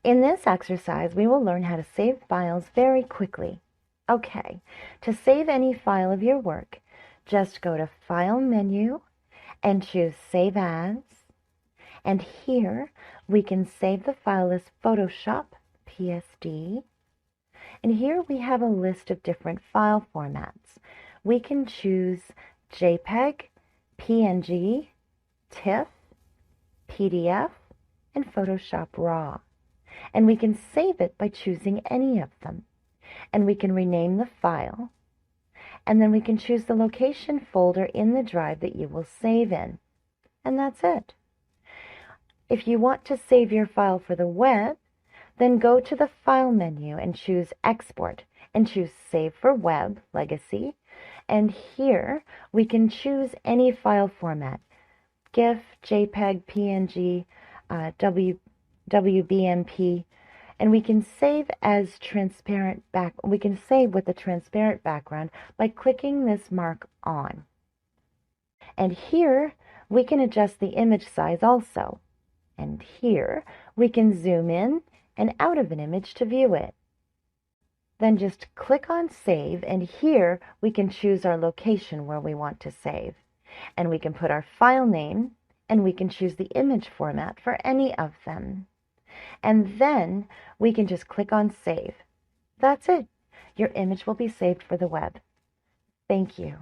In this exercise, we will learn how to save files very quickly. Okay, to save any file of your work, just go to File menu and choose Save As. And here we can save the file as Photoshop PSD. And here we have a list of different file formats. We can choose JPEG, PNG, TIFF, PDF, and Photoshop RAW. And we can save it by choosing any of them. And we can rename the file. And then we can choose the location folder in the drive that you will save in. And that's it. If you want to save your file for the web, then go to the File menu and choose Export and choose Save for Web Legacy. And here we can choose any file format: GIF, JPEG, PNG, WBMP, and we can save as transparent we can save with a transparent background by clicking this mark on. And here we can adjust the image size also. And here we can zoom in and out of an image to view it. Then just click on Save, and here we can choose our location where we want to save. And we can put our file name, and we can choose the image format for any of them. And then we can just click on Save. That's it. Your image will be saved for the web. Thank you.